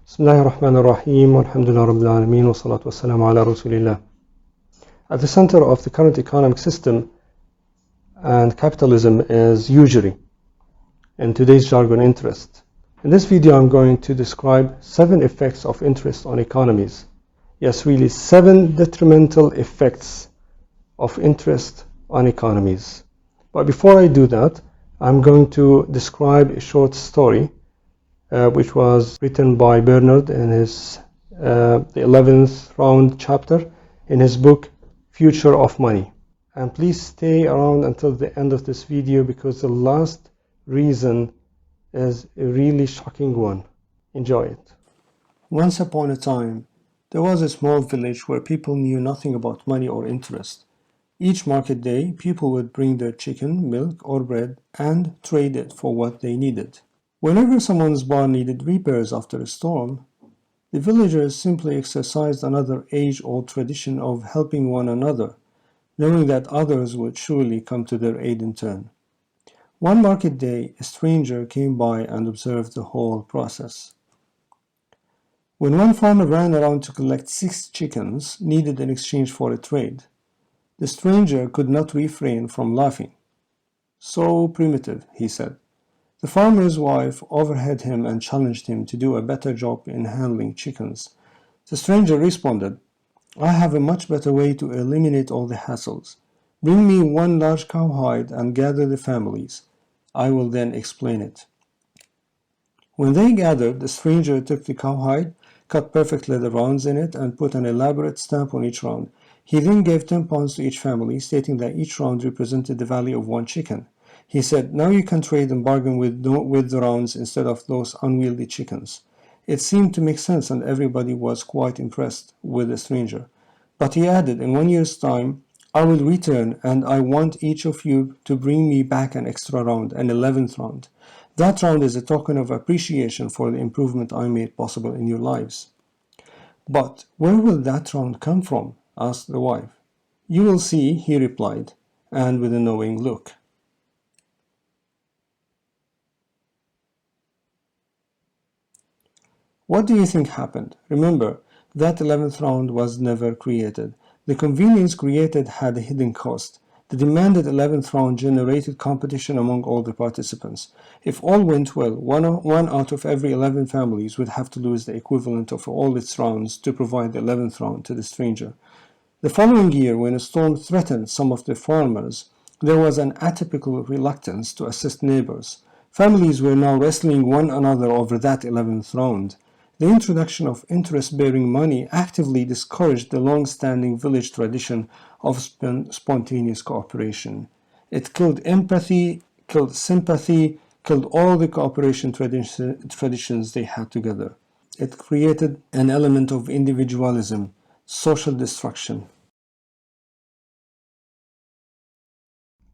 Bismillahirrahmanirrahim. Alhamdulillah Rabbil Alameen. Wa salatu wassalamu ala Rasulillah. At the center of the current economic system and capitalism is usury, in today's jargon, interest. In this video, I'm going to describe 7 effects of interest on economies. Yes, really 7 detrimental effects of interest on economies. But before I do that, I'm going to describe a short story which was written by Bernard in his the 11th round chapter in his book Future of Money. And please stay around until the end of this video because the last reason is a really shocking one. Enjoy it. Once upon a time, there was a small village where people knew nothing about money or interest. Each market day, people would bring their chicken, milk, or bread and trade it for what they needed. Whenever someone's barn needed repairs after a storm, the villagers simply exercised another age-old tradition of helping one another, knowing that others would surely come to their aid in turn. One market day, a stranger came by and observed the whole process. When one farmer ran around to collect 6 chickens needed in exchange for a trade, the stranger could not refrain from laughing. "So primitive," he said. The farmer's wife overheard him and challenged him to do a better job in handling chickens. The stranger responded, "I have a much better way to eliminate all the hassles. Bring me 1 large cowhide and gather the families. I will then explain it." When they gathered, the stranger took the cowhide, cut perfectly the rounds in it, and put an elaborate stamp on each round. He then gave 10 pounds to each family, stating that each round represented the value of 1 chicken. He said, "Now you can trade and bargain with the rounds instead of those unwieldy chickens." It seemed to make sense and everybody was quite impressed with the stranger. But he added, "In 1 year's time, I will return and I want each of you to bring me back an extra round, an 11th round. That round is a token of appreciation for the improvement I made possible in your lives." "But where will that round come from?" asked the wife. "You will see," he replied, and with a knowing look. What do you think happened? Remember, that 11th round was never created. The convenience created had a hidden cost. The demanded 11th round generated competition among all the participants. If all went well, one out of every 11 families would have to lose the equivalent of all its rounds to provide the 11th round to the stranger. The following year, when a storm threatened some of the farmers, there was an atypical reluctance to assist neighbors. Families were now wrestling one another over that 11th round. The introduction of interest-bearing money actively discouraged the long-standing village tradition of spontaneous cooperation. It killed empathy, killed sympathy, killed all the cooperation traditions they had together. It created an element of individualism, social destruction.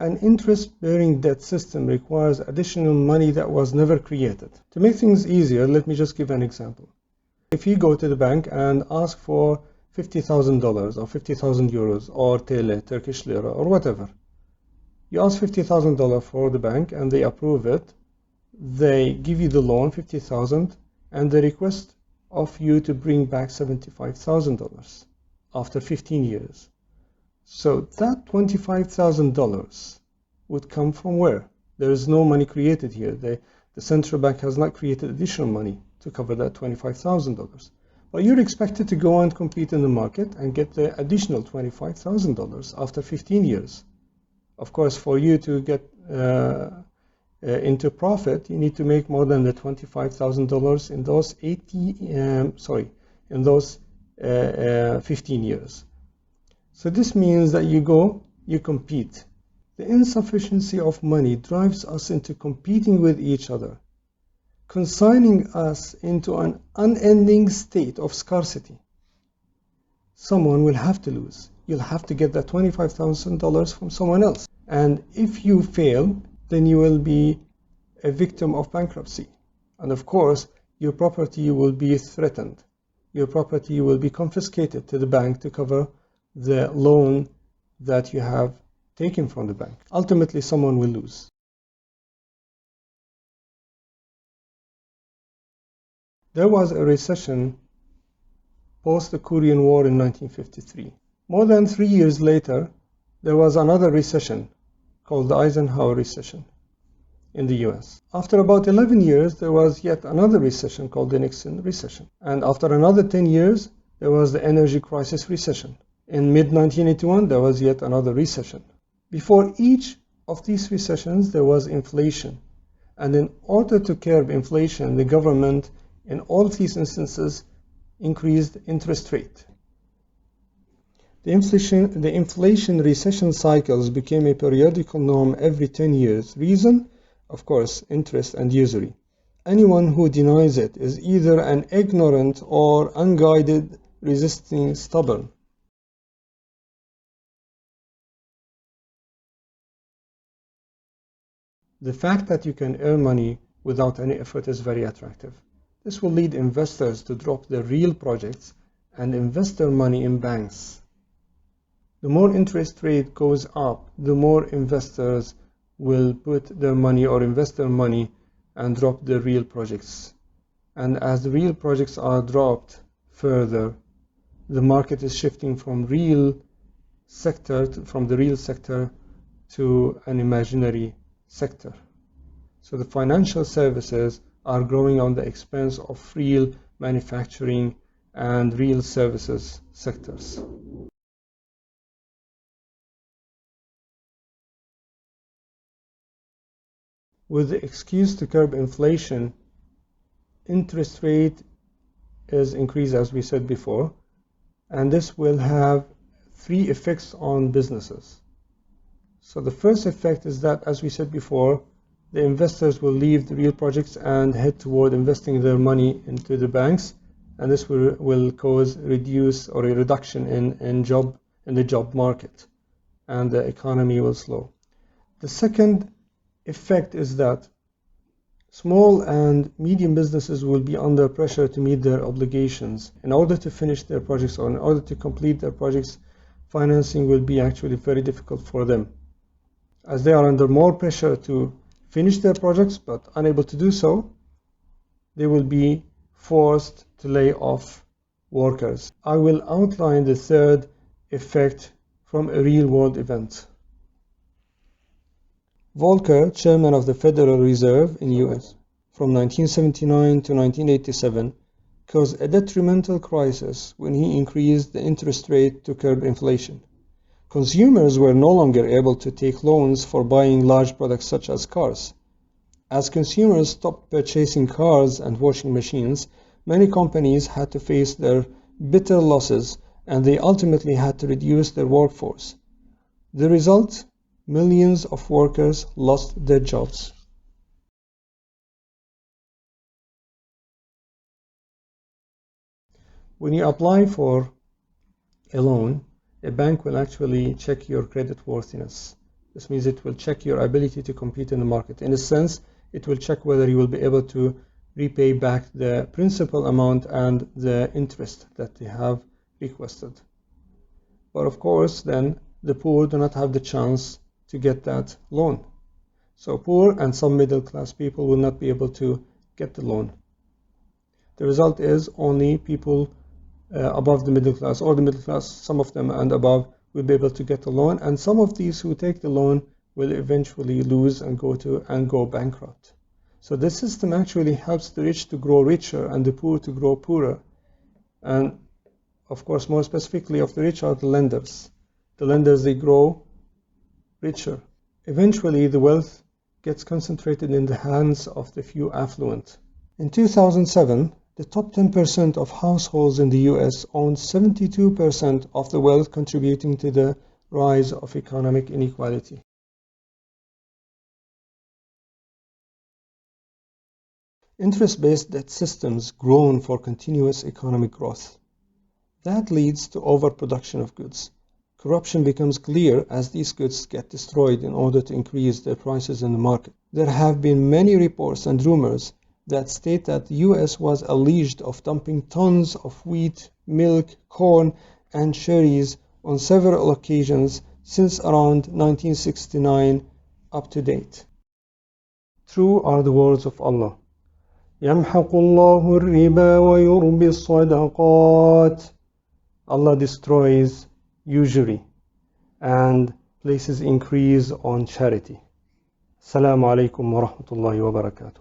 An interest-bearing debt system requires additional money that was never created. To make things easier, let me just give an example. If you go to the bank and ask for $50,000 or 50,000 euros or TL, Turkish lira or whatever, you ask $50,000 for the bank and they approve it, they give you the loan, 50,000, and they request of you to bring back $75,000 after 15 years. So that $25,000 would come from where? There is no money created here. The central bank has not created additional money to cover that $25,000. But you're expected to go and compete in the market and get the additional $25,000 after 15 years. Of course, for you to get into profit, you need to make more than the $25,000 in those 15 years. So this means that you compete. The insufficiency of money drives us into competing with each other, consigning us into an unending state of scarcity. Someone will have to lose. You'll have to get that $25,000 from someone else. And if you fail, then you will be a victim of bankruptcy. And of course, your property will be threatened. Your property will be confiscated to the bank to cover the loan that you have taken from the bank. Ultimately, someone will lose. There was a recession post the Korean War in 1953. More than 3 years later, there was another recession called the Eisenhower recession in the US. After about 11 years, there was yet another recession called the Nixon recession. And after another 10 years, there was the energy crisis recession. In mid-1981, there was yet another recession. Before each of these recessions, there was inflation. And in order to curb inflation, the government, in all of these instances, increased interest rate. The inflation recession cycles became a periodical norm every 10 years. Reason? Of course, interest and usury. Anyone who denies it is either an ignorant or unguided, resisting, stubborn. The fact that you can earn money without any effort is very attractive. This will lead investors to drop their real projects and invest their money in banks. The more interest rate goes up, the more investors will put their money or invest their money and drop their real projects. And as the real projects are dropped further, the market is shifting from the real sector to an imaginary sector. So the financial services are growing on the expense of real manufacturing and real services sectors. With the excuse to curb inflation, interest rate is increased, as we said before, and this will have 3 effects on businesses. So the first effect is that, as we said before, the investors will leave the real projects and head toward investing their money into the banks, and this will cause a reduction in the job market, and the economy will slow. The second effect is that small and medium businesses will be under pressure to meet their obligations. In order to finish their projects or in order to complete their projects, financing will be actually very difficult for them. As they are under more pressure to finish their projects but unable to do so, they will be forced to lay off workers. I will outline the third effect from a real-world event. Volcker, chairman of the Federal Reserve in US from 1979 to 1987, caused a detrimental crisis when he increased the interest rate to curb inflation. Consumers were no longer able to take loans for buying large products such as cars. As consumers stopped purchasing cars and washing machines, many companies had to face their bitter losses, and they ultimately had to reduce their workforce. The result? Millions of workers lost their jobs. When you apply for a loan, a bank will actually check your credit worthiness. This means it will check your ability to compete in the market. In a sense, it will check whether you will be able to repay back the principal amount and the interest that they have requested. But of course, then the poor do not have the chance to get that loan. So poor and some middle class people will not be able to get the loan. The result is only people above the middle class, or the middle class, some of them and above, will be able to get the loan, and some of these who take the loan will eventually lose and go bankrupt. So this system actually helps the rich to grow richer and the poor to grow poorer. And of course, more specifically of the rich are the lenders. The lenders, they grow richer. Eventually, the wealth gets concentrated in the hands of the few affluent. In 2007, the top 10% of households in the US owned 72% of the wealth, contributing to the rise of economic inequality. Interest-based debt systems groan for continuous economic growth. That leads to overproduction of goods. Corruption becomes clear as these goods get destroyed in order to increase their prices in the market. There have been many reports and rumors that state that the US was alleged of dumping tons of wheat, milk, corn, and cherries on several occasions since around 1969 up to date. True are the words of Allah. يمحق الله الربا ويربي الصدقات. Allah destroys usury and places increase on charity. Assalamu alaikum wa rahmatullahi wa barakatuh.